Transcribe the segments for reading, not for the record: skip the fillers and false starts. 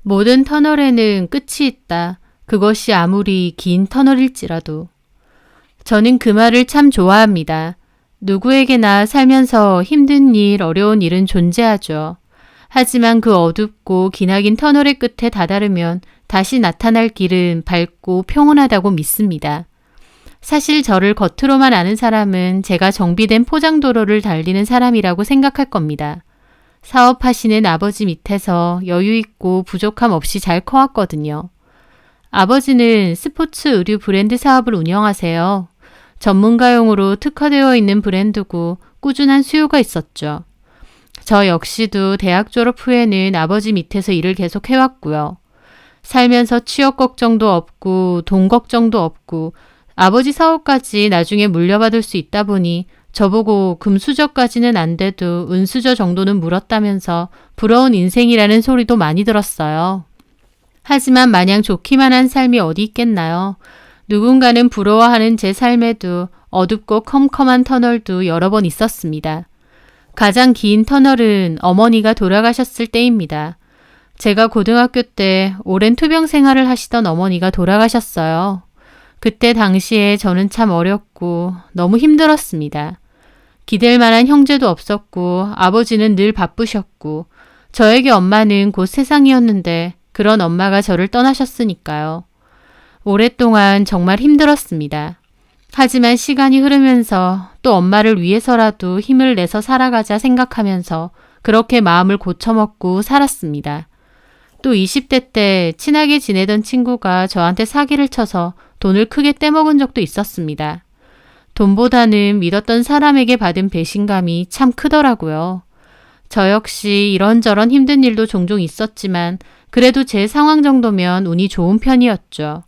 모든 터널에는 끝이 있다. 그것이 아무리 긴 터널일지라도. 저는 그 말을 참 좋아합니다. 누구에게나 살면서 힘든 일, 어려운 일은 존재하죠. 하지만 그 어둡고 기나긴 터널의 끝에 다다르면 다시 나타날 길은 밝고 평온하다고 믿습니다. 사실 저를 겉으로만 아는 사람은 제가 정비된 포장도로를 달리는 사람이라고 생각할 겁니다. 사업하시는 아버지 밑에서 여유있고 부족함 없이 잘 커왔거든요. 아버지는 스포츠 의류 브랜드 사업을 운영하세요. 전문가용으로 특화되어 있는 브랜드고 꾸준한 수요가 있었죠. 저 역시도 대학 졸업 후에는 아버지 밑에서 일을 계속 해왔고요. 살면서 취업 걱정도 없고 돈 걱정도 없고 아버지 사업까지 나중에 물려받을 수 있다 보니 저보고 금수저까지는 안 돼도 은수저 정도는 물었다면서 부러운 인생이라는 소리도 많이 들었어요. 하지만 마냥 좋기만 한 삶이 어디 있겠나요? 누군가는 부러워하는 제 삶에도 어둡고 컴컴한 터널도 여러 번 있었습니다. 가장 긴 터널은 어머니가 돌아가셨을 때입니다. 제가 고등학교 때 오랜 투병 생활을 하시던 어머니가 돌아가셨어요. 그때 당시에 저는 참 어렸고 너무 힘들었습니다. 기댈 만한 형제도 없었고 아버지는 늘 바쁘셨고 저에게 엄마는 곧 세상이었는데 그런 엄마가 저를 떠나셨으니까요. 오랫동안 정말 힘들었습니다. 하지만 시간이 흐르면서 또 엄마를 위해서라도 힘을 내서 살아가자 생각하면서 그렇게 마음을 고쳐먹고 살았습니다. 또 20대 때 친하게 지내던 친구가 저한테 사기를 쳐서 돈을 크게 떼먹은 적도 있었습니다. 돈보다는 믿었던 사람에게 받은 배신감이 참 크더라고요. 저 역시 이런저런 힘든 일도 종종 있었지만 그래도 제 상황 정도면 운이 좋은 편이었죠.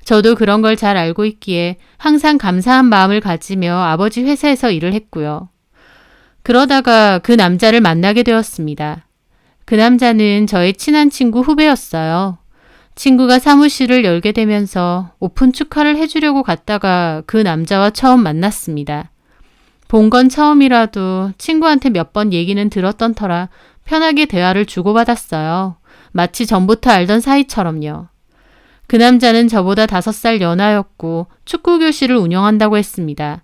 저도 그런 걸 잘 알고 있기에 항상 감사한 마음을 가지며 아버지 회사에서 일을 했고요. 그러다가 그 남자를 만나게 되었습니다. 그 남자는 저의 친한 친구 후배였어요. 친구가 사무실을 열게 되면서 오픈 축하를 해주려고 갔다가 그 남자와 처음 만났습니다. 본 건 처음이라도 친구한테 몇 번 얘기는 들었던 터라 편하게 대화를 주고받았어요. 마치 전부터 알던 사이처럼요. 그 남자는 저보다 5살 연하였고 축구 교실을 운영한다고 했습니다.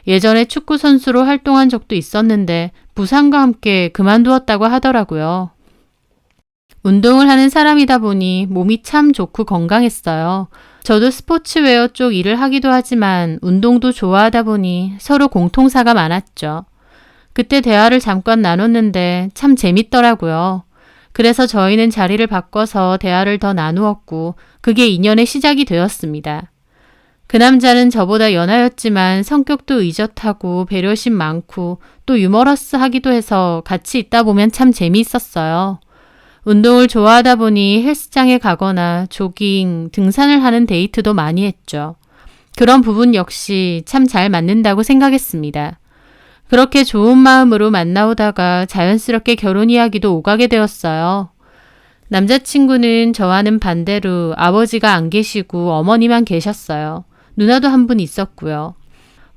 예전에 축구 선수로 활동한 적도 있었는데 부상과 함께 그만두었다고 하더라고요. 운동을 하는 사람이다 보니 몸이 참 좋고 건강했어요. 저도 스포츠웨어 쪽 일을 하기도 하지만 운동도 좋아하다 보니 서로 공통사가 많았죠. 그때 대화를 잠깐 나눴는데 참 재밌더라고요. 그래서 저희는 자리를 바꿔서 대화를 더 나누었고 그게 인연의 시작이 되었습니다. 그 남자는 저보다 연하였지만 성격도 의젓하고 배려심 많고 또 유머러스하기도 해서 같이 있다 보면 참 재미있었어요. 운동을 좋아하다 보니 헬스장에 가거나 조깅, 등산을 하는 데이트도 많이 했죠. 그런 부분 역시 참 잘 맞는다고 생각했습니다. 그렇게 좋은 마음으로 만나오다가 자연스럽게 결혼 이야기도 오가게 되었어요. 남자친구는 저와는 반대로 아버지가 안 계시고 어머니만 계셨어요. 누나도 한 분 있었고요.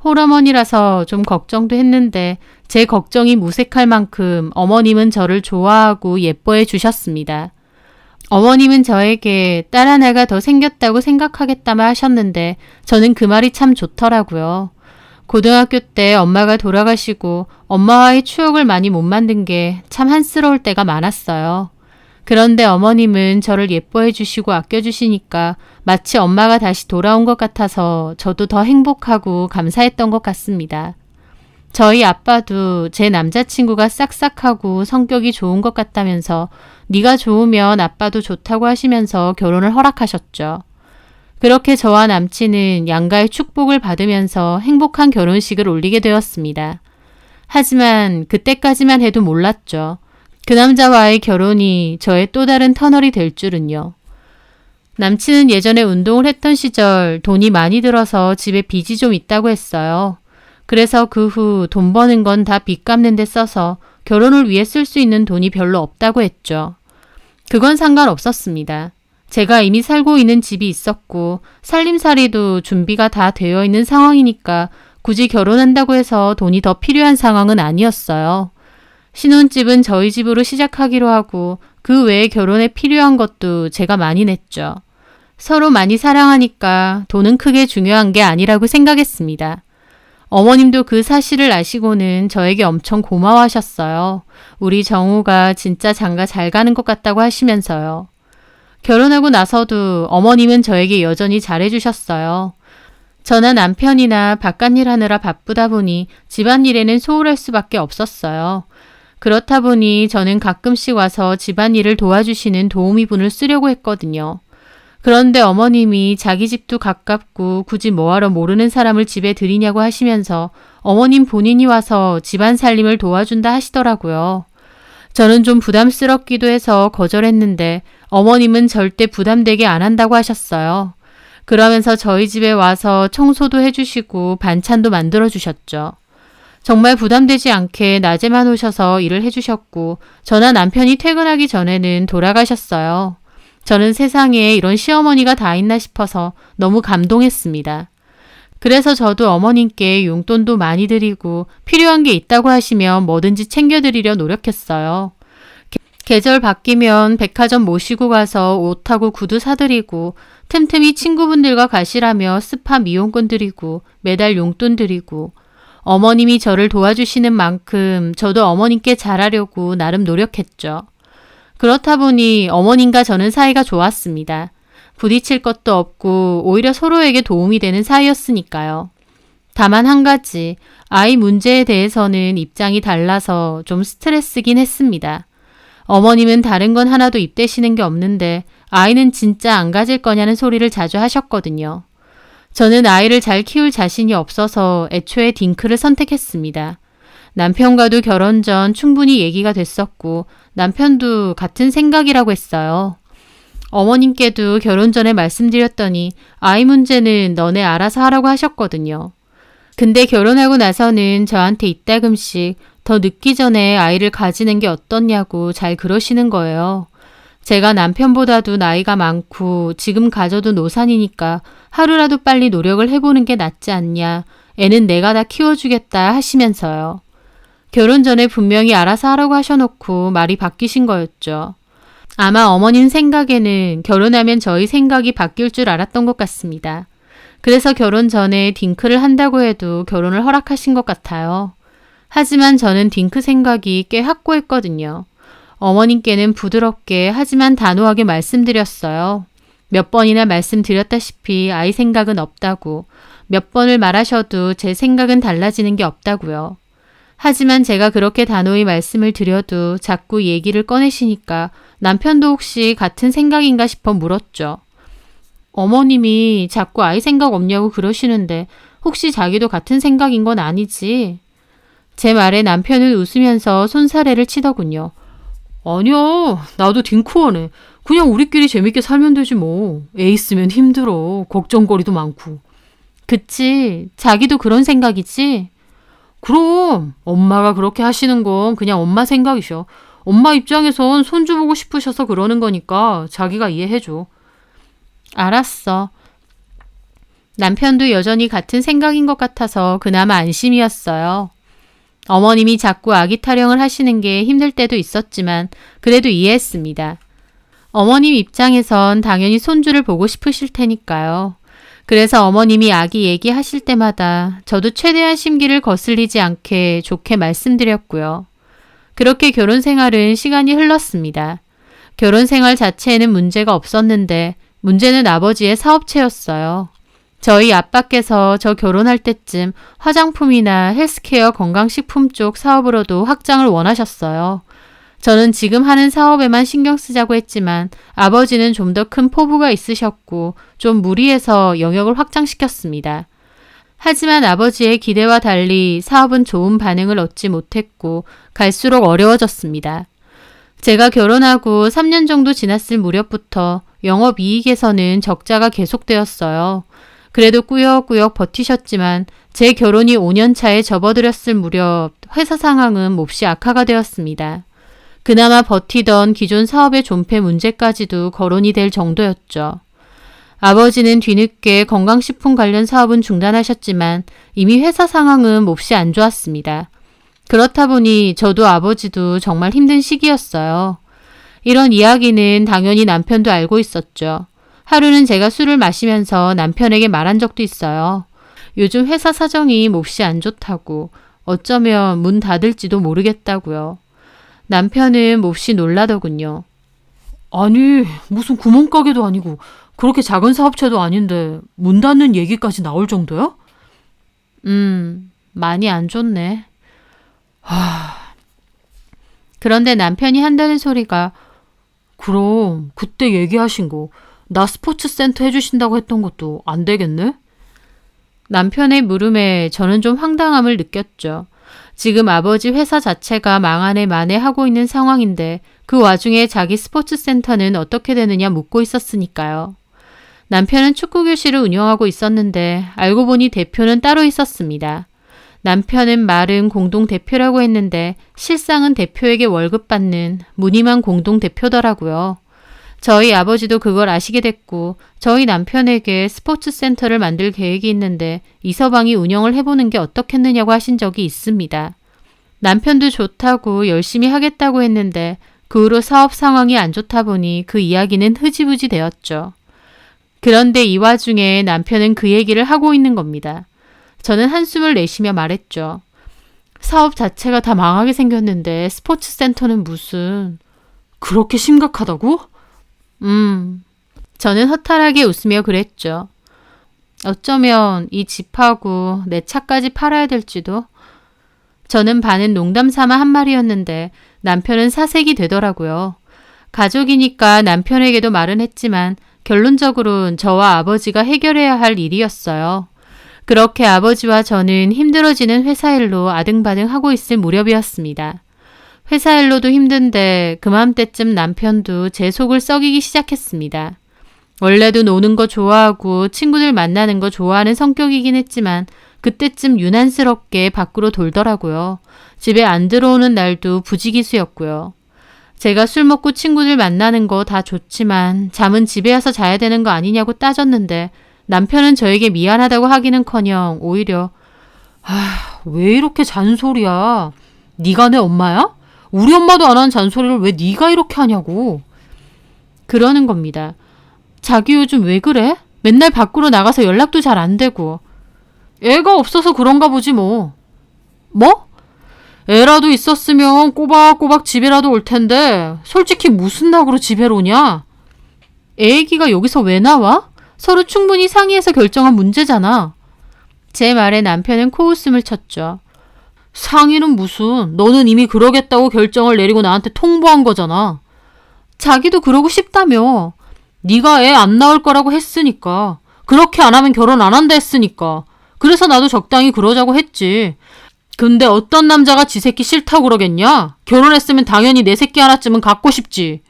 홀어머니라서 좀 걱정도 했는데 제 걱정이 무색할 만큼 어머님은 저를 좋아하고 예뻐해 주셨습니다. 어머님은 저에게 딸 하나가 더 생겼다고 생각하겠다마 하셨는데 저는 그 말이 참 좋더라고요. 고등학교 때 엄마가 돌아가시고 엄마와의 추억을 많이 못 만든 게 참 한스러울 때가 많았어요. 그런데 어머님은 저를 예뻐해 주시고 아껴주시니까 마치 엄마가 다시 돌아온 것 같아서 저도 더 행복하고 감사했던 것 같습니다. 저희 아빠도 제 남자친구가 싹싹하고 성격이 좋은 것 같다면서 네가 좋으면 아빠도 좋다고 하시면서 결혼을 허락하셨죠. 그렇게 저와 남친은 양가의 축복을 받으면서 행복한 결혼식을 올리게 되었습니다. 하지만 그때까지만 해도 몰랐죠. 그 남자와의 결혼이 저의 또 다른 터널이 될 줄은요. 남친은 예전에 운동을 했던 시절 돈이 많이 들어서 집에 빚이 좀 있다고 했어요. 그래서 그 후 돈 버는 건 다 빚 갚는 데 써서 결혼을 위해 쓸 수 있는 돈이 별로 없다고 했죠. 그건 상관없었습니다. 제가 이미 살고 있는 집이 있었고 살림살이도 준비가 다 되어 있는 상황이니까 굳이 결혼한다고 해서 돈이 더 필요한 상황은 아니었어요. 신혼집은 저희 집으로 시작하기로 하고 그 외에 결혼에 필요한 것도 제가 많이 냈죠. 서로 많이 사랑하니까 돈은 크게 중요한 게 아니라고 생각했습니다. 어머님도 그 사실을 아시고는 저에게 엄청 고마워하셨어요. 우리 정우가 진짜 장가 잘 가는 것 같다고 하시면서요. 결혼하고 나서도 어머님은 저에게 여전히 잘해주셨어요. 저나 남편이나 바깥일 하느라 바쁘다 보니 집안일에는 소홀할 수밖에 없었어요. 그렇다 보니 저는 가끔씩 와서 집안일을 도와주시는 도우미분을 쓰려고 했거든요. 그런데 어머님이 자기 집도 가깝고 굳이 뭐하러 모르는 사람을 집에 들이냐고 하시면서 어머님 본인이 와서 집안 살림을 도와준다 하시더라고요. 저는 좀 부담스럽기도 해서 거절했는데 어머님은 절대 부담되게 안 한다고 하셨어요. 그러면서 저희 집에 와서 청소도 해주시고 반찬도 만들어주셨죠. 정말 부담되지 않게 낮에만 오셔서 일을 해주셨고 저나 남편이 퇴근하기 전에는 돌아가셨어요. 저는 세상에 이런 시어머니가 다 있나 싶어서 너무 감동했습니다. 그래서 저도 어머님께 용돈도 많이 드리고 필요한 게 있다고 하시면 뭐든지 챙겨드리려 노력했어요. 계절 바뀌면 백화점 모시고 가서 옷하고 구두 사드리고 틈틈이 친구분들과 가시라며 스파 미용권 드리고 매달 용돈 드리고 어머님이 저를 도와주시는 만큼 저도 어머님께 잘하려고 나름 노력했죠. 그렇다 보니 어머님과 저는 사이가 좋았습니다. 부딪힐 것도 없고 오히려 서로에게 도움이 되는 사이였으니까요. 다만 한 가지, 아이 문제에 대해서는 입장이 달라서 좀 스트레스긴 했습니다. 어머님은 다른 건 하나도 입대시는 게 없는데 아이는 진짜 안 가질 거냐는 소리를 자주 하셨거든요. 저는 아이를 잘 키울 자신이 없어서 애초에 딩크를 선택했습니다. 남편과도 결혼 전 충분히 얘기가 됐었고 남편도 같은 생각이라고 했어요. 어머님께도 결혼 전에 말씀드렸더니 아이 문제는 너네 알아서 하라고 하셨거든요. 근데 결혼하고 나서는 저한테 이따금씩 더 늦기 전에 아이를 가지는 게 어떻냐고 잘 그러시는 거예요. 제가 남편보다도 나이가 많고 지금 가져도 노산이니까 하루라도 빨리 노력을 해보는 게 낫지 않냐. 애는 내가 다 키워주겠다 하시면서요. 결혼 전에 분명히 알아서 하라고 하셔놓고 말이 바뀌신 거였죠. 아마 어머님 생각에는 결혼하면 저희 생각이 바뀔 줄 알았던 것 같습니다. 그래서 결혼 전에 딩크를 한다고 해도 결혼을 허락하신 것 같아요. 하지만 저는 딩크 생각이 꽤 확고했거든요. 어머님께는 부드럽게 하지만 단호하게 말씀드렸어요. 몇 번이나 말씀드렸다시피 아이 생각은 없다고, 몇 번을 말하셔도 제 생각은 달라지는 게 없다고요. 하지만 제가 그렇게 단호히 말씀을 드려도 자꾸 얘기를 꺼내시니까 남편도 혹시 같은 생각인가 싶어 물었죠. 어머님이 자꾸 아이 생각 없냐고 그러시는데 혹시 자기도 같은 생각인 건 아니지? 제 말에 남편은 웃으면서 손사래를 치더군요. 아니야, 나도 딩크원해. 그냥 우리끼리 재밌게 살면 되지 뭐. 애 있으면 힘들어. 걱정거리도 많고. 그치, 자기도 그런 생각이지? 그럼 엄마가 그렇게 하시는 건 그냥 엄마 생각이셔. 엄마 입장에선 손주 보고 싶으셔서 그러는 거니까 자기가 이해해줘. 알았어. 남편도 여전히 같은 생각인 것 같아서 그나마 안심이었어요. 어머님이 자꾸 아기 타령을 하시는 게 힘들 때도 있었지만 그래도 이해했습니다. 어머님 입장에선 당연히 손주를 보고 싶으실 테니까요. 그래서 어머님이 아기 얘기하실 때마다 저도 최대한 심기를 거슬리지 않게 좋게 말씀드렸고요. 그렇게 결혼 생활은 시간이 흘렀습니다. 결혼 생활 자체에는 문제가 없었는데 문제는 아버지의 사업체였어요. 저희 아빠께서 저 결혼할 때쯤 화장품이나 헬스케어 건강식품 쪽 사업으로도 확장을 원하셨어요. 저는 지금 하는 사업에만 신경 쓰자고 했지만 아버지는 좀 더 큰 포부가 있으셨고 좀 무리해서 영역을 확장시켰습니다. 하지만 아버지의 기대와 달리 사업은 좋은 반응을 얻지 못했고 갈수록 어려워졌습니다. 제가 결혼하고 3년 정도 지났을 무렵부터 영업이익에서는 적자가 계속되었어요. 그래도 꾸역꾸역 버티셨지만 제 결혼이 5년 차에 접어들었을 무렵 회사 상황은 몹시 악화가 되었습니다. 그나마 버티던 기존 사업의 존폐 문제까지도 거론이 될 정도였죠. 아버지는 뒤늦게 건강식품 관련 사업은 중단하셨지만 이미 회사 상황은 몹시 안 좋았습니다. 그렇다 보니 저도 아버지도 정말 힘든 시기였어요. 이런 이야기는 당연히 남편도 알고 있었죠. 하루는 제가 술을 마시면서 남편에게 말한 적도 있어요. 요즘 회사 사정이 몹시 안 좋다고, 어쩌면 문 닫을지도 모르겠다고요. 남편은 몹시 놀라더군요. 아니, 무슨 구멍가게도 아니고 그렇게 작은 사업체도 아닌데 문 닫는 얘기까지 나올 정도야? 많이 안 좋네. 그런데 남편이 한다는 소리가 그럼 그때 얘기하신 거 나 스포츠 센터 해주신다고 했던 것도 안 되겠네? 남편의 물음에 저는 좀 황당함을 느꼈죠. 지금 아버지 회사 자체가 망하네 마네 하고 있는 상황인데 그 와중에 자기 스포츠 센터는 어떻게 되느냐 묻고 있었으니까요. 남편은 축구 교실을 운영하고 있었는데 알고 보니 대표는 따로 있었습니다. 남편은 말은 공동대표라고 했는데 실상은 대표에게 월급 받는 무늬만 공동대표더라고요. 저희 아버지도 그걸 아시게 됐고 저희 남편에게 스포츠 센터를 만들 계획이 있는데 이 서방이 운영을 해보는 게 어떻겠느냐고 하신 적이 있습니다. 남편도 좋다고 열심히 하겠다고 했는데 그 후로 사업 상황이 안 좋다 보니 그 이야기는 흐지부지 되었죠. 그런데 이 와중에 남편은 그 얘기를 하고 있는 겁니다. 저는 한숨을 내쉬며 말했죠. 사업 자체가 다 망하게 생겼는데 스포츠 센터는 무슨... 그렇게 심각하다고? 저는 허탈하게 웃으며 그랬죠. 어쩌면 이 집하고 내 차까지 팔아야 될지도. 저는 반은 농담 삼아 한 말이었는데 남편은 사색이 되더라고요. 가족이니까 남편에게도 말은 했지만 결론적으로는 저와 아버지가 해결해야 할 일이었어요. 그렇게 아버지와 저는 힘들어지는 회사 일로 아등바등 하고 있을 무렵이었습니다. 회사 일로도 힘든데 그맘때쯤 남편도 제 속을 썩이기 시작했습니다. 원래도 노는 거 좋아하고 친구들 만나는 거 좋아하는 성격이긴 했지만 그때쯤 유난스럽게 밖으로 돌더라고요. 집에 안 들어오는 날도 부지기수였고요. 제가 술 먹고 친구들 만나는 거 다 좋지만 잠은 집에 와서 자야 되는 거 아니냐고 따졌는데 남편은 저에게 미안하다고 하기는커녕 오히려 왜 이렇게 잔소리야? 네가 내 엄마야? 우리 엄마도 안 한 잔소리를 왜 네가 이렇게 하냐고. 그러는 겁니다. 자기 요즘 왜 그래? 맨날 밖으로 나가서 연락도 잘 안 되고. 애가 없어서 그런가 보지 뭐. 뭐? 애라도 있었으면 꼬박꼬박 집에라도 올 텐데 솔직히 무슨 낙으로 집에로 오냐? 애 얘기가 여기서 왜 나와? 서로 충분히 상의해서 결정한 문제잖아. 제 말에 남편은 코웃음을 쳤죠. 상의는 무슨, 너는 이미 그러겠다고 결정을 내리고 나한테 통보한 거잖아. 자기도 그러고 싶다며. 네가 애 안 낳을 거라고 했으니까. 그렇게 안 하면 결혼 안 한다 했으니까. 그래서 나도 적당히 그러자고 했지. 근데 어떤 남자가 지 새끼 싫다고 그러겠냐? 결혼했으면 당연히 내 새끼 하나쯤은 갖고 싶지.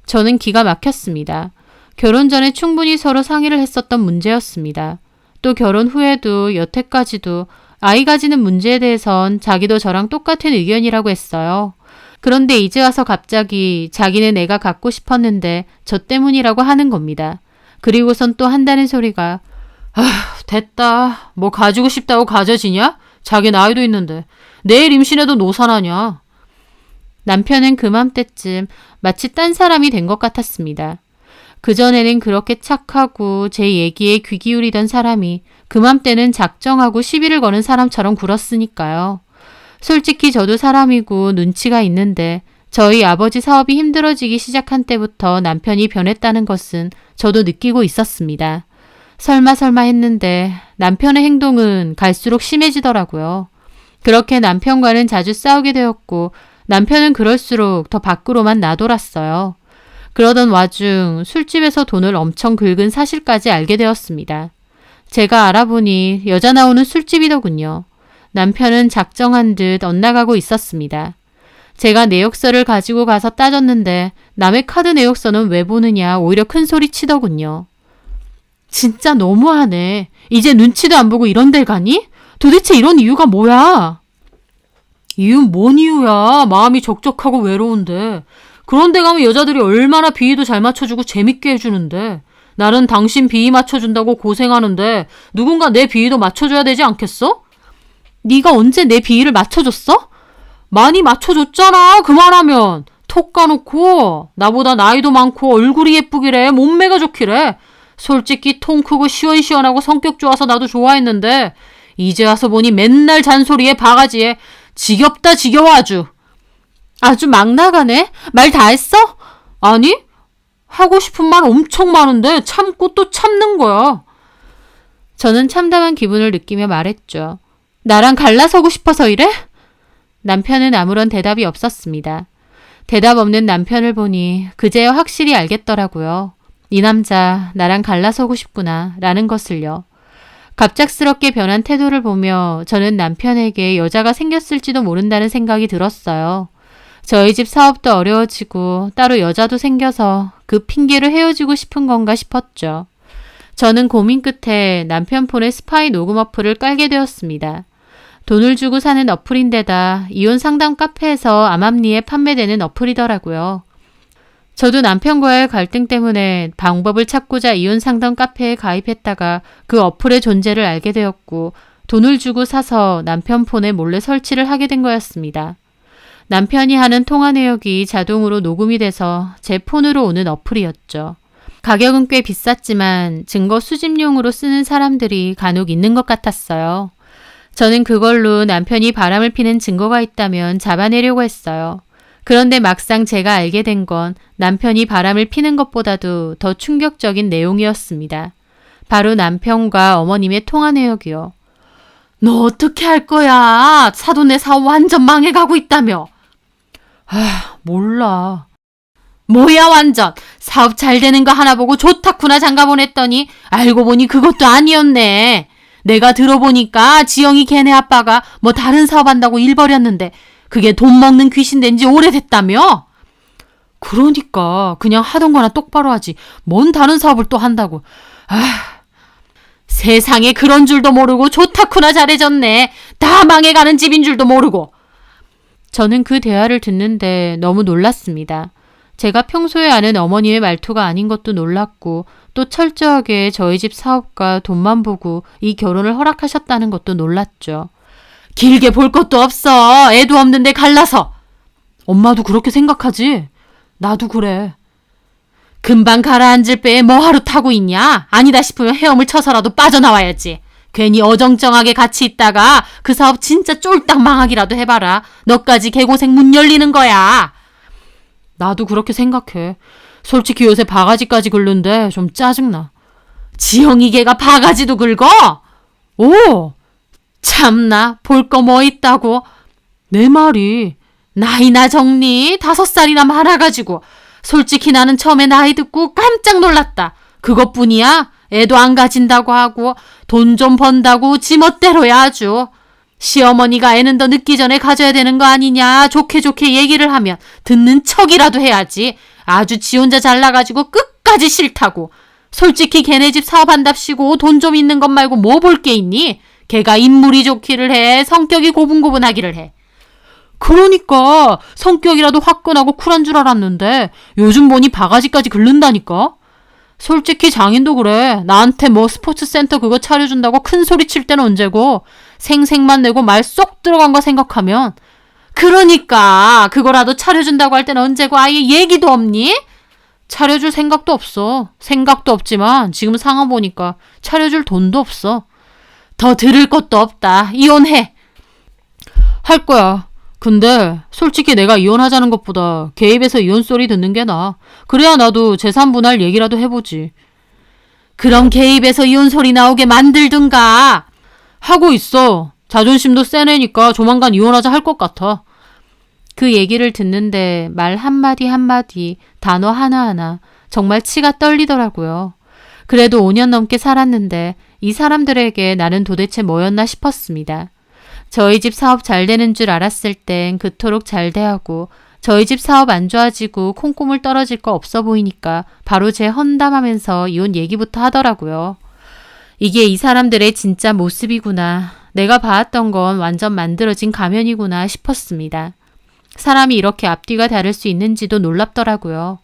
저는 기가 막혔습니다. 결혼 전에 충분히 서로 상의를 했었던 문제였습니다. 또 결혼 후에도 여태까지도 아이 가지는 문제에 대해선 자기도 저랑 똑같은 의견이라고 했어요. 그런데 이제 와서 갑자기 자기는 애가 갖고 싶었는데 저 때문이라고 하는 겁니다. 그리고선 또 한다는 소리가 됐다. 뭐 가지고 싶다고 가져지냐? 자기 나이도 있는데. 내일 임신해도 노산하냐? 남편은 그맘때쯤 마치 딴 사람이 된 것 같았습니다. 그전에는 그렇게 착하고 제 얘기에 귀 기울이던 사람이 그맘때는 작정하고 시비를 거는 사람처럼 굴었으니까요. 솔직히 저도 사람이고 눈치가 있는데 저희 아버지 사업이 힘들어지기 시작한 때부터 남편이 변했다는 것은 저도 느끼고 있었습니다. 설마 했는데 남편의 행동은 갈수록 심해지더라고요. 그렇게 남편과는 자주 싸우게 되었고 남편은 그럴수록 더 밖으로만 나돌았어요. 그러던 와중 술집에서 돈을 엄청 긁은 사실까지 알게 되었습니다. 제가 알아보니 여자 나오는 술집이더군요. 남편은 작정한 듯 엇나가고 있었습니다. 제가 내역서를 가지고 가서 따졌는데 남의 카드 내역서는 왜 보느냐 오히려 큰 소리 치더군요. 진짜 너무하네. 이제 눈치도 안 보고 이런 데 가니? 도대체 이런 이유가 뭐야? 이유는 뭔 이유야? 마음이 적적하고 외로운데. 그런 데 가면 여자들이 얼마나 비위도 잘 맞춰주고 재밌게 해주는데. 나는 당신 비위 맞춰준다고 고생하는데 누군가 내 비위도 맞춰줘야 되지 않겠어? 네가 언제 내 비위를 맞춰줬어? 많이 맞춰줬잖아. 그만하면. 톡 까놓고 나보다 나이도 많고 얼굴이 예쁘기래. 몸매가 좋기래. 솔직히 통 크고 시원시원하고 성격 좋아서 나도 좋아했는데 이제 와서 보니 맨날 잔소리에 바가지에 지겹다 지겨워 아주. 아주 막 나가네. 말 다 했어? 아니? 하고 싶은 말 엄청 많은데 참고 또 참는 거야. 저는 참담한 기분을 느끼며 말했죠. 나랑 갈라서고 싶어서 이래? 남편은 아무런 대답이 없었습니다. 대답 없는 남편을 보니 그제야 확실히 알겠더라고요. 이 남자 나랑 갈라서고 싶구나 라는 것을요. 갑작스럽게 변한 태도를 보며 저는 남편에게 여자가 생겼을지도 모른다는 생각이 들었어요. 저희 집 사업도 어려워지고 따로 여자도 생겨서 그 핑계로 헤어지고 싶은 건가 싶었죠. 저는 고민 끝에 남편 폰에 스파이 녹음 어플을 깔게 되었습니다. 돈을 주고 사는 어플인데다 이혼 상담 카페에서 암암리에 판매되는 어플이더라고요. 저도 남편과의 갈등 때문에 방법을 찾고자 이혼 상담 카페에 가입했다가 그 어플의 존재를 알게 되었고 돈을 주고 사서 남편 폰에 몰래 설치를 하게 된 거였습니다. 남편이 하는 통화 내역이 자동으로 녹음이 돼서 제 폰으로 오는 어플이었죠. 가격은 꽤 비쌌지만 증거 수집용으로 쓰는 사람들이 간혹 있는 것 같았어요. 저는 그걸로 남편이 바람을 피는 증거가 있다면 잡아내려고 했어요. 그런데 막상 제가 알게 된 건 남편이 바람을 피는 것보다도 더 충격적인 내용이었습니다. 바로 남편과 어머님의 통화 내역이요. 너 어떻게 할 거야? 사돈네 사업 완전 망해가고 있다며. 몰라. 뭐야 완전. 사업 잘 되는 거 하나 보고 좋다구나 장가 보냈더니 알고 보니 그것도 아니었네. 내가 들어보니까 지영이 걔네 아빠가 뭐 다른 사업한다고 일 벌였는데 그게 돈 먹는 귀신 된 지 오래됐다며? 그러니까 그냥 하던 거나 똑바로 하지. 뭔 다른 사업을 또 한다고. 세상에 그런 줄도 모르고 좋다구나 잘해졌네. 다 망해가는 집인 줄도 모르고. 저는 그 대화를 듣는데 너무 놀랐습니다. 제가 평소에 아는 어머님의 말투가 아닌 것도 놀랐고 또 철저하게 저희 집 사업과 돈만 보고 이 결혼을 허락하셨다는 것도 놀랐죠. 길게 볼 것도 없어. 애도 없는데 갈라서. 엄마도 그렇게 생각하지? 나도 그래. 금방 가라앉을 배에 뭐하러 타고 있냐? 아니다 싶으면 헤엄을 쳐서라도 빠져나와야지. 괜히 어정쩡하게 같이 있다가 그 사업 진짜 쫄딱 망하기라도 해봐라. 너까지 개고생 문 열리는 거야. 나도 그렇게 생각해. 솔직히 요새 바가지까지 긁는데 좀 짜증나. 지영이 걔가 바가지도 긁어? 오! 참나, 볼 거 뭐 있다고. 내 말이 나이나 정리 5살이나 많아가지고 솔직히 나는 처음에 나이 듣고 깜짝 놀랐다. 그것뿐이야? 애도 안 가진다고 하고 돈 좀 번다고 지멋대로야 아주. 시어머니가 애는 더 늦기 전에 가져야 되는 거 아니냐 좋게 좋게 얘기를 하면 듣는 척이라도 해야지. 아주 지 혼자 잘나가지고 끝까지 싫다고. 솔직히 걔네 집 사업한답시고 돈 좀 있는 것 말고 뭐 볼 게 있니? 걔가 인물이 좋기를 해. 성격이 고분고분하기를 해. 그러니까 성격이라도 화끈하고 쿨한 줄 알았는데 요즘 보니 바가지까지 긁는다니까. 솔직히 장인도 그래. 나한테 뭐 스포츠센터 그거 차려준다고 큰 소리 칠 때는 언제고 생색만 내고 말 쏙 들어간 거 생각하면 그러니까 그거라도 차려준다고 할 때는 언제고 아예 얘기도 없니? 차려줄 생각도 없어. 생각도 없지만 지금 상황 보니까 차려줄 돈도 없어. 더 들을 것도 없다. 이혼해. 할 거야. 근데 솔직히 내가 이혼하자는 것보다 개입해서 이혼 소리 듣는 게 나아. 그래야 나도 재산 분할 얘기라도 해보지. 그럼 개입해서 이혼 소리 나오게 만들든가. 하고 있어. 자존심도 세네니까 조만간 이혼하자 할 것 같아. 그 얘기를 듣는데 말 한마디 한마디, 단어 하나하나 정말 치가 떨리더라고요. 그래도 5년 넘게 살았는데 이 사람들에게 나는 도대체 뭐였나 싶었습니다. 저희 집 사업 잘 되는 줄 알았을 땐 그토록 잘 돼하고 저희 집 사업 안 좋아지고 콩고물 떨어질 거 없어 보이니까 바로 제 헌담하면서 이혼 얘기부터 하더라고요. 이게 이 사람들의 진짜 모습이구나. 내가 봐왔던 건 완전 만들어진 가면이구나 싶었습니다. 사람이 이렇게 앞뒤가 다를 수 있는지도 놀랍더라고요.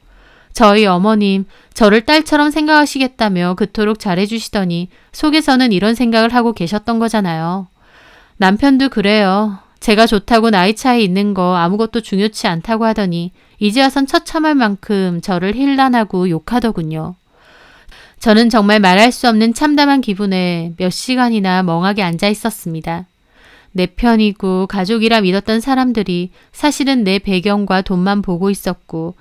저희 어머님, 저를 딸처럼 생각하시겠다며 그토록 잘해주시더니 속에서는 이런 생각을 하고 계셨던 거잖아요. 남편도 그래요. 제가 좋다고 나이 차이 있는 거 아무것도 중요치 않다고 하더니 이제 와선 처참할 만큼 저를 힐난하고 욕하더군요. 저는 정말 말할 수 없는 참담한 기분에 몇 시간이나 멍하게 앉아 있었습니다. 내 편이고 가족이라 믿었던 사람들이 사실은 내 배경과 돈만 보고 있었고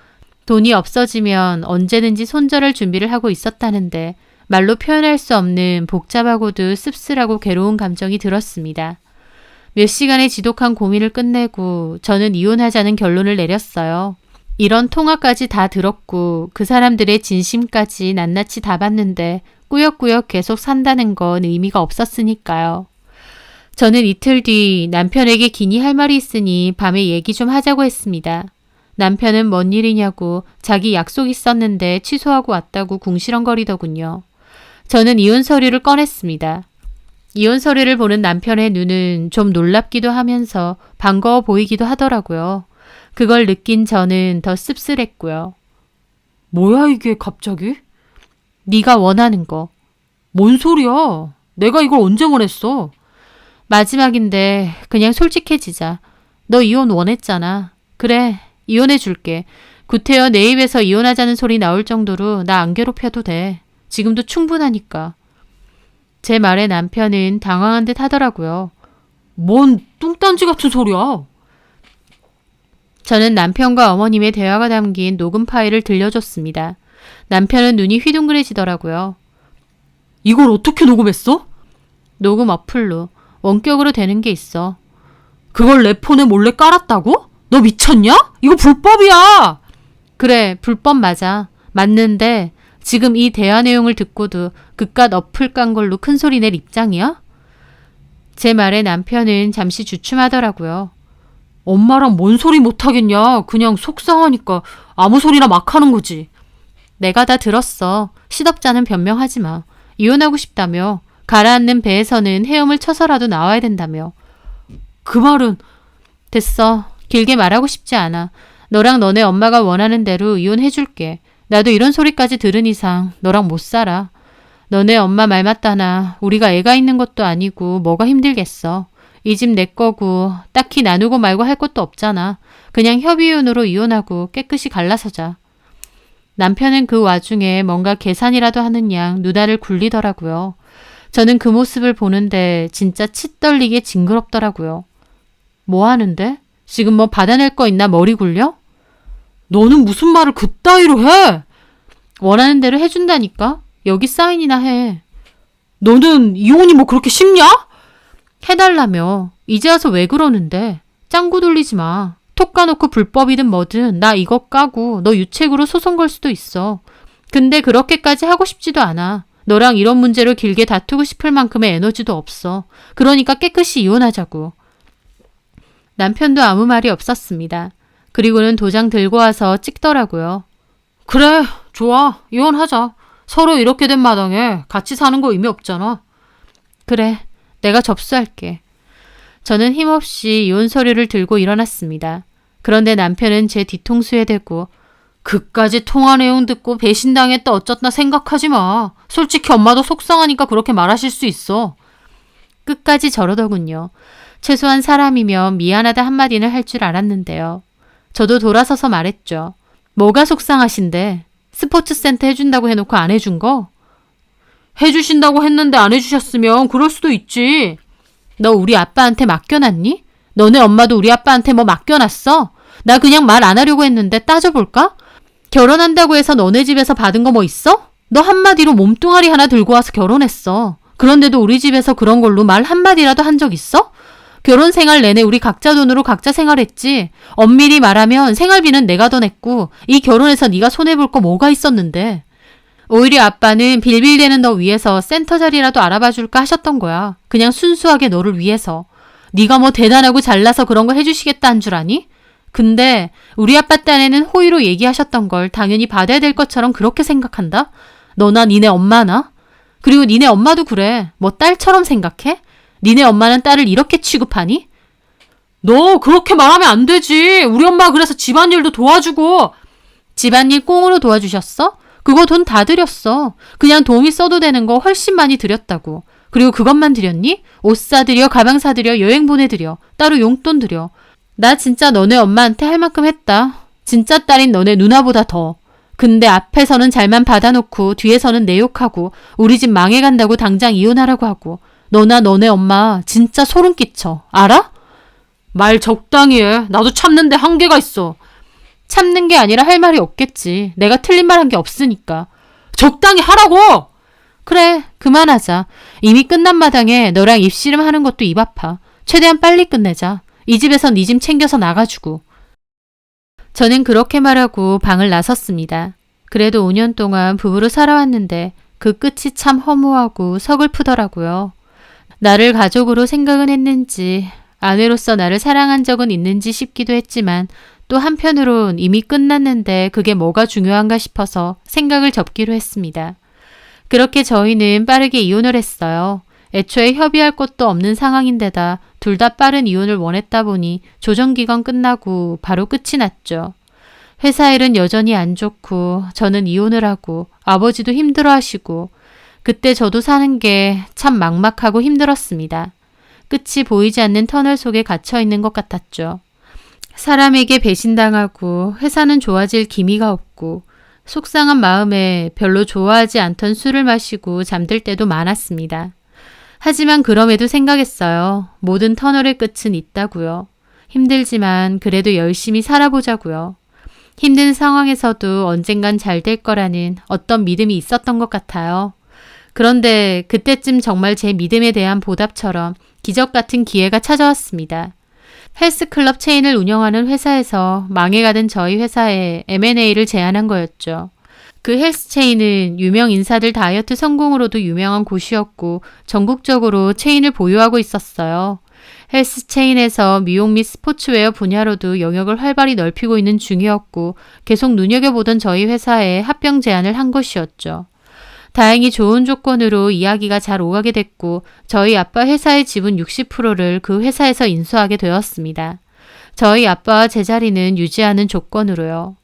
돈이 없어지면 언제든지 손절할 준비를 하고 있었다는데 말로 표현할 수 없는 복잡하고도 씁쓸하고 괴로운 감정이 들었습니다. 몇 시간의 지독한 고민을 끝내고 저는 이혼하자는 결론을 내렸어요. 이런 통화까지 다 들었고 그 사람들의 진심까지 낱낱이 다 봤는데 꾸역꾸역 계속 산다는 건 의미가 없었으니까요. 저는 이틀 뒤 남편에게 긴히 할 말이 있으니 밤에 얘기 좀 하자고 했습니다. 남편은 뭔 일이냐고 자기 약속 있었는데 취소하고 왔다고 궁시렁거리더군요. 저는 이혼 서류를 꺼냈습니다. 이혼 서류를 보는 남편의 눈은 좀 놀랍기도 하면서 반가워 보이기도 하더라고요. 그걸 느낀 저는 더 씁쓸했고요. 뭐야 이게 갑자기? 네가 원하는 거. 뭔 소리야? 내가 이걸 언제 원했어? 마지막인데 그냥 솔직해지자. 너 이혼 원했잖아. 그래, 이혼해 줄게. 구태여 내 입에서 이혼하자는 소리 나올 정도로 나 안 괴롭혀도 돼. 지금도 충분하니까. 제 말에 남편은 당황한 듯 하더라고요. 뭔 뚱딴지 같은 소리야? 저는 남편과 어머님의 대화가 담긴 녹음 파일을 들려줬습니다. 남편은 눈이 휘둥그레지더라고요. 이걸 어떻게 녹음했어? 녹음 어플로. 원격으로 되는 게 있어. 그걸 내 폰에 몰래 깔았다고? 너 미쳤냐? 이거 불법이야! 그래, 불법 맞아. 맞는데 지금 이 대화 내용을 듣고도 그깟 어플 깐 걸로 큰소리 낼 입장이야? 제 말에 남편은 잠시 주춤하더라고요. 엄마랑 뭔 소리 못하겠냐? 그냥 속상하니까 아무 소리나 막 하는 거지. 내가 다 들었어. 시덥잖은 변명하지 마. 이혼하고 싶다며. 가라앉는 배에서는 헤엄을 쳐서라도 나와야 된다며. 그 말은 됐어. 길게 말하고 싶지 않아. 너랑 너네 엄마가 원하는 대로 이혼해줄게. 나도 이런 소리까지 들은 이상 너랑 못 살아. 너네 엄마 말 맞다나 우리가 애가 있는 것도 아니고 뭐가 힘들겠어. 이 집 내 거고 딱히 나누고 말고 할 것도 없잖아. 그냥 협의혼으로 이혼하고 깨끗이 갈라서자. 남편은 그 와중에 뭔가 계산이라도 하는 양 누나를 굴리더라고요. 저는 그 모습을 보는데 진짜 치 떨리게 징그럽더라고요. 뭐 하는데? 지금 뭐 받아낼 거 있나 머리 굴려? 너는 무슨 말을 그따위로 해? 원하는 대로 해준다니까? 여기 사인이나 해. 너는 이혼이 뭐 그렇게 쉽냐? 해달라며. 이제 와서 왜 그러는데? 짱구 돌리지 마. 톡 까놓고 불법이든 뭐든 나 이거 까고 너 유책으로 소송 걸 수도 있어. 근데 그렇게까지 하고 싶지도 않아. 너랑 이런 문제로 길게 다투고 싶을 만큼의 에너지도 없어. 그러니까 깨끗이 이혼하자고. 남편도 아무 말이 없었습니다. 그리고는 도장 들고 와서 찍더라고요. 그래, 좋아. 이혼하자. 서로 이렇게 된 마당에 같이 사는 거 의미 없잖아. 그래, 내가 접수할게. 저는 힘없이 이혼 서류를 들고 일어났습니다. 그런데 남편은 제 뒤통수에 대고 그까지 통화 내용 듣고 배신당했다 어쩌다 생각하지 마. 솔직히 엄마도 속상하니까 그렇게 말하실 수 있어. 끝까지 저러더군요. 최소한 사람이면 미안하다 한마디는 할 줄 알았는데요. 저도 돌아서서 말했죠. 뭐가 속상하신데? 스포츠센터 해준다고 해놓고 안 해준 거? 해주신다고 했는데 안 해주셨으면 그럴 수도 있지. 너 우리 아빠한테 맡겨놨니? 너네 엄마도 우리 아빠한테 뭐 맡겨놨어? 나 그냥 말 안 하려고 했는데 따져볼까? 결혼한다고 해서 너네 집에서 받은 거 뭐 있어? 너 한마디로 몸뚱아리 하나 들고 와서 결혼했어. 그런데도 우리 집에서 그런 걸로 말 한마디라도 한 적 있어? 결혼 생활 내내 우리 각자 돈으로 각자 생활했지. 엄밀히 말하면 생활비는 내가 더 냈고 이 결혼에서 네가 손해볼 거 뭐가 있었는데. 오히려 아빠는 빌빌대는 너 위해서 센터 자리라도 알아봐 줄까 하셨던 거야. 그냥 순수하게 너를 위해서. 네가 뭐 대단하고 잘나서 그런 거 해주시겠다 한 줄 아니? 근데 우리 아빠 딴에는 호의로 얘기하셨던 걸 당연히 받아야 될 것처럼 그렇게 생각한다? 너나 니네 엄마나? 그리고 니네 엄마도 그래. 뭐 딸처럼 생각해? 니네 엄마는 딸을 이렇게 취급하니? 너 그렇게 말하면 안 되지. 우리 엄마 그래서 집안일도 도와주고. 집안일 꽁으로 도와주셨어? 그거 돈 다 들였어. 그냥 도우미 써도 되는 거 훨씬 많이 들였다고. 그리고 그것만 드렸니? 옷 사드려, 가방 사드려, 여행 보내드려, 따로 용돈 드려. 나 진짜 너네 엄마한테 할 만큼 했다. 진짜 딸인 너네 누나보다 더. 근데 앞에서는 잘만 받아놓고 뒤에서는 내 욕하고 우리 집 망해간다고 당장 이혼하라고 하고 너나 너네 엄마 진짜 소름 끼쳐. 알아? 말 적당히 해. 나도 참는데 한계가 있어. 참는 게 아니라 할 말이 없겠지. 내가 틀린 말 한 게 없으니까. 적당히 하라고! 그래, 그만하자. 이미 끝난 마당에 너랑 입씨름 하는 것도 입 아파. 최대한 빨리 끝내자. 이 집에서 네 짐 챙겨서 나가주고. 저는 그렇게 말하고 방을 나섰습니다. 그래도 5년 동안 부부로 살아왔는데 그 끝이 참 허무하고 서글프더라고요. 나를 가족으로 생각은 했는지 아내로서 나를 사랑한 적은 있는지 싶기도 했지만 또 한편으론 이미 끝났는데 그게 뭐가 중요한가 싶어서 생각을 접기로 했습니다. 그렇게 저희는 빠르게 이혼을 했어요. 애초에 협의할 것도 없는 상황인데다 둘 다 빠른 이혼을 원했다 보니 조정기간 끝나고 바로 끝이 났죠. 회사 일은 여전히 안 좋고 저는 이혼을 하고 아버지도 힘들어하시고 그때 저도 사는 게 참 막막하고 힘들었습니다. 끝이 보이지 않는 터널 속에 갇혀 있는 것 같았죠. 사람에게 배신당하고 회사는 좋아질 기미가 없고 속상한 마음에 별로 좋아하지 않던 술을 마시고 잠들 때도 많았습니다. 하지만 그럼에도 생각했어요. 모든 터널의 끝은 있다고요. 힘들지만 그래도 열심히 살아보자고요. 힘든 상황에서도 언젠간 잘 될 거라는 어떤 믿음이 있었던 것 같아요. 그런데 그때쯤 정말 제 믿음에 대한 보답처럼 기적 같은 기회가 찾아왔습니다. 헬스클럽 체인을 운영하는 회사에서 망해가던 저희 회사에 M&A를 제안한 거였죠. 그 헬스 체인은 유명 인사들 다이어트 성공으로도 유명한 곳이었고 전국적으로 체인을 보유하고 있었어요. 헬스 체인에서 미용 및 스포츠웨어 분야로도 영역을 활발히 넓히고 있는 중이었고 계속 눈여겨보던 저희 회사에 합병 제안을 한 것이었죠. 다행히 좋은 조건으로 이야기가 잘 오가게 됐고 저희 아빠 회사의 지분 60%를 그 회사에서 인수하게 되었습니다. 저희 아빠와 제 자리는 유지하는 조건으로요.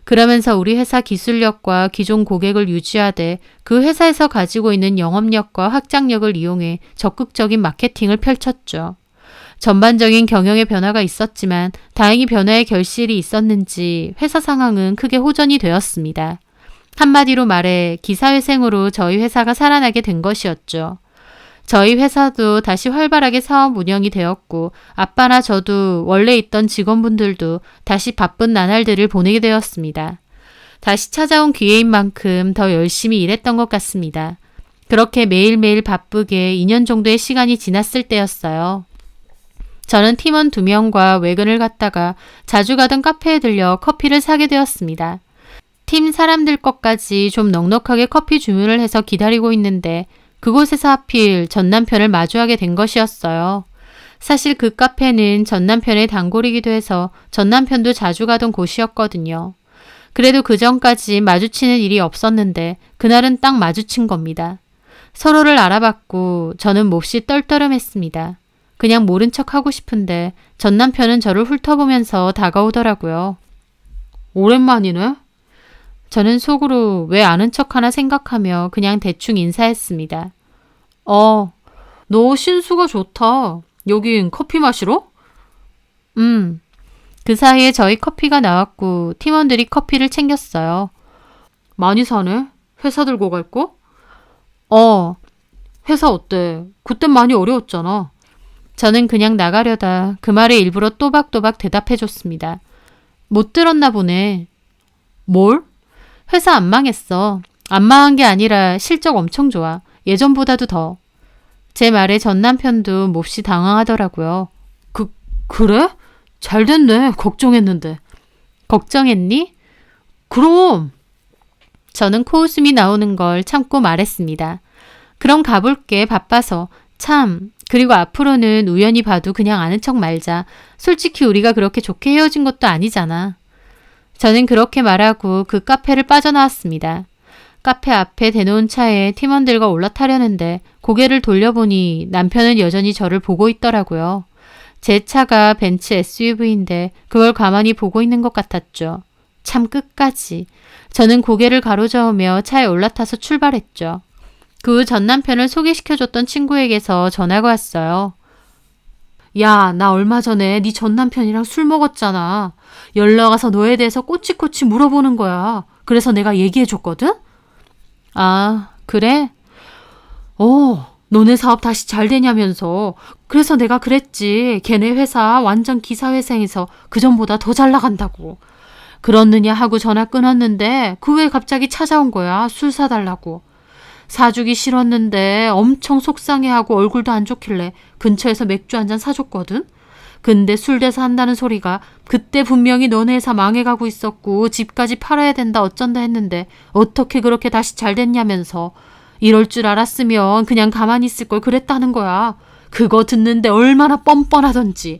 그러면서 우리 회사 기술력과 기존 고객을 유지하되 그 회사에서 가지고 있는 영업력과 확장력을 이용해 적극적인 마케팅을 펼쳤죠. 전반적인 경영의 변화가 있었지만 다행히 변화의 결실이 있었는지 회사 상황은 크게 호전이 되었습니다. 한마디로 말해 기사회생으로 저희 회사가 살아나게 된 것이었죠. 저희 회사도 다시 활발하게 사업 운영이 되었고 아빠나 저도 원래 있던 직원분들도 다시 바쁜 나날들을 보내게 되었습니다. 다시 찾아온 기회인 만큼 더 열심히 일했던 것 같습니다. 그렇게 매일매일 바쁘게 2년 정도의 시간이 지났을 때였어요. 저는 팀원 2명과 외근을 갔다가 자주 가던 카페에 들려 커피를 사게 되었습니다. 팀 사람들 것까지 좀 넉넉하게 커피 주문을 해서 기다리고 있는데 그곳에서 하필 전 남편을 마주하게 된 것이었어요. 사실 그 카페는 전 남편의 단골이기도 해서 전 남편도 자주 가던 곳이었거든요. 그래도 그 전까지 마주치는 일이 없었는데 그날은 딱 마주친 겁니다. 서로를 알아봤고 저는 몹시 떨떠름했습니다. 그냥 모른 척 하고 싶은데 전 남편은 저를 훑어보면서 다가오더라고요. 오랜만이네? 저는 속으로 왜 아는 척 하나 생각하며 그냥 대충 인사했습니다. 너 신수가 좋다. 여긴 커피 마시러? 그 사이에 저희 커피가 나왔고 팀원들이 커피를 챙겼어요. 많이 사네? 회사 들고 갈 거? 회사 어때? 그땐 많이 어려웠잖아. 저는 그냥 나가려다 그 말에 일부러 또박또박 대답해줬습니다. 못 들었나 보네. 뭘? 회사 안 망했어. 안 망한 게 아니라 실적 엄청 좋아. 예전보다도 더. 제 말에 전 남편도 몹시 당황하더라고요. 그래? 잘 됐네. 걱정했는데. 걱정했니? 그럼. 저는 코웃음이 나오는 걸 참고 말했습니다. 그럼 가볼게. 바빠서. 참. 그리고 앞으로는 우연히 봐도 그냥 아는 척 말자. 솔직히 우리가 그렇게 좋게 헤어진 것도 아니잖아. 저는 그렇게 말하고 그 카페를 빠져나왔습니다. 카페 앞에 대놓은 차에 팀원들과 올라타려는데 고개를 돌려보니 남편은 여전히 저를 보고 있더라고요. 제 차가 벤츠 SUV인데 그걸 가만히 보고 있는 것 같았죠. 참 끝까지. 저는 고개를 가로저으며 차에 올라타서 출발했죠. 그 후 전 남편을 소개시켜줬던 친구에게서 전화가 왔어요. 야, 나 얼마 전에 네 전 남편이랑 술 먹었잖아. 연락 와서 너에 대해서 꼬치꼬치 물어보는 거야. 그래서 내가 얘기해줬거든? 아, 그래? 너네 사업 다시 잘 되냐면서. 그래서 내가 그랬지. 걔네 회사 완전 기사회생해서 그전보다 더 잘 나간다고. 그렇느냐 하고 전화 끊었는데 그 후에 갑자기 찾아온 거야. 술 사달라고. 사주기 싫었는데 엄청 속상해하고 얼굴도 안 좋길래 근처에서 맥주 한 잔 사줬거든. 근데 술 대사 한다는 소리가 그때 분명히 너네 회사 망해가고 있었고 집까지 팔아야 된다 어쩐다 했는데 어떻게 그렇게 다시 잘 됐냐면서. 이럴 줄 알았으면 그냥 가만히 있을 걸 그랬다는 거야. 그거 듣는데 얼마나 뻔뻔하던지.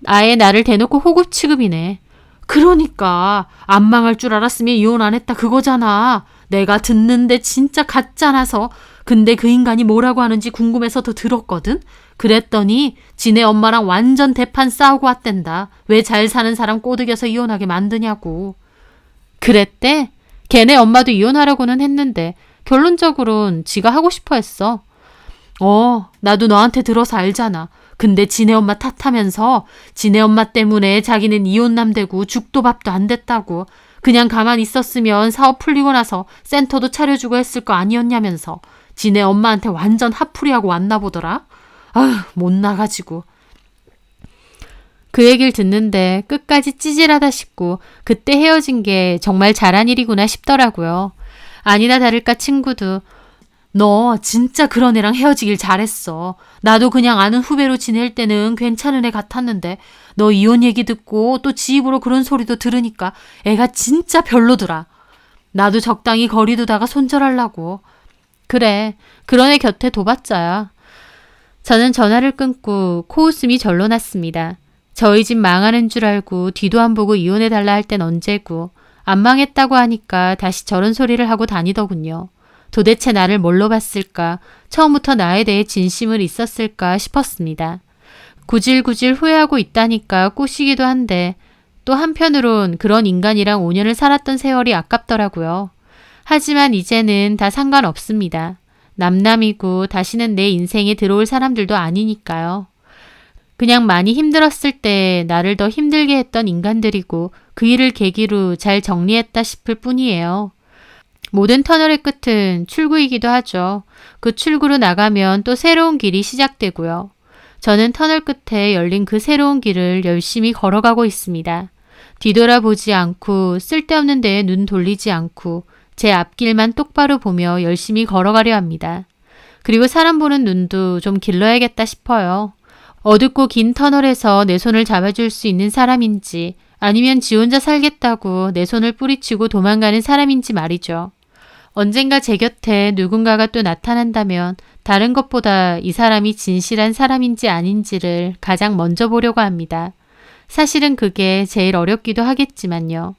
아예 나를 대놓고 호구 취급이네. 그러니까 안 망할 줄 알았으면 이혼 안 했다 그거잖아. 내가 듣는데 진짜 가짜라서. 근데 그 인간이 뭐라고 하는지 궁금해서 더 들었거든. 그랬더니 지네 엄마랑 완전 대판 싸우고 왔댄다. 왜 잘 사는 사람 꼬드겨서 이혼하게 만드냐고. 그랬대? 걔네 엄마도 이혼하려고는 했는데 결론적으론 지가 하고 싶어 했어. 나도 너한테 들어서 알잖아. 근데 지네 엄마 탓하면서 지네 엄마 때문에 자기는 이혼남 되고 죽도 밥도 안 됐다고. 그냥 가만히 있었으면 사업 풀리고 나서 센터도 차려주고 했을 거 아니었냐면서. 지네 엄마한테 완전 핫풀이하고 왔나 보더라. 아휴, 못 나가지고. 그 얘기를 듣는데 끝까지 찌질하다 싶고 그때 헤어진 게 정말 잘한 일이구나 싶더라고요. 아니나 다를까 친구도 너 진짜 그런 애랑 헤어지길 잘했어. 나도 그냥 아는 후배로 지낼 때는 괜찮은 애 같았는데 너 이혼 얘기 듣고 또 지 입으로 그런 소리도 들으니까 애가 진짜 별로더라. 나도 적당히 거리 두다가 손절하려고. 그래, 그런 애 곁에 둬봤자야. 저는 전화를 끊고 코웃음이 절로 났습니다. 저희 집 망하는 줄 알고 뒤도 안 보고 이혼해달라 할 땐 언제고 안 망했다고 하니까 다시 저런 소리를 하고 다니더군요. 도대체 나를 뭘로 봤을까? 처음부터 나에 대해 진심을 있었을까 싶었습니다. 구질구질 후회하고 있다니까 꼬시기도 한데 또 한편으론 그런 인간이랑 5년을 살았던 세월이 아깝더라고요. 하지만 이제는 다 상관없습니다. 남남이고 다시는 내 인생에 들어올 사람들도 아니니까요. 그냥 많이 힘들었을 때 나를 더 힘들게 했던 인간들이고 그 일을 계기로 잘 정리했다 싶을 뿐이에요. 모든 터널의 끝은 출구이기도 하죠. 그 출구로 나가면 또 새로운 길이 시작되고요. 저는 터널 끝에 열린 그 새로운 길을 열심히 걸어가고 있습니다. 뒤돌아보지 않고 쓸데없는 데에 눈 돌리지 않고 제 앞길만 똑바로 보며 열심히 걸어가려 합니다. 그리고 사람 보는 눈도 좀 길러야겠다 싶어요. 어둡고 긴 터널에서 내 손을 잡아줄 수 있는 사람인지 아니면 지 혼자 살겠다고 내 손을 뿌리치고 도망가는 사람인지 말이죠. 언젠가 제 곁에 누군가가 또 나타난다면 다른 것보다 이 사람이 진실한 사람인지 아닌지를 가장 먼저 보려고 합니다. 사실은 그게 제일 어렵기도 하겠지만요.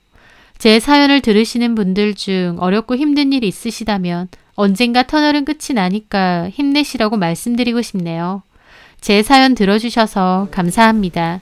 제 사연을 들으시는 분들 중 어렵고 힘든 일 있으시다면 언젠가 터널은 끝이 나니까 힘내시라고 말씀드리고 싶네요. 제 사연 들어주셔서 감사합니다.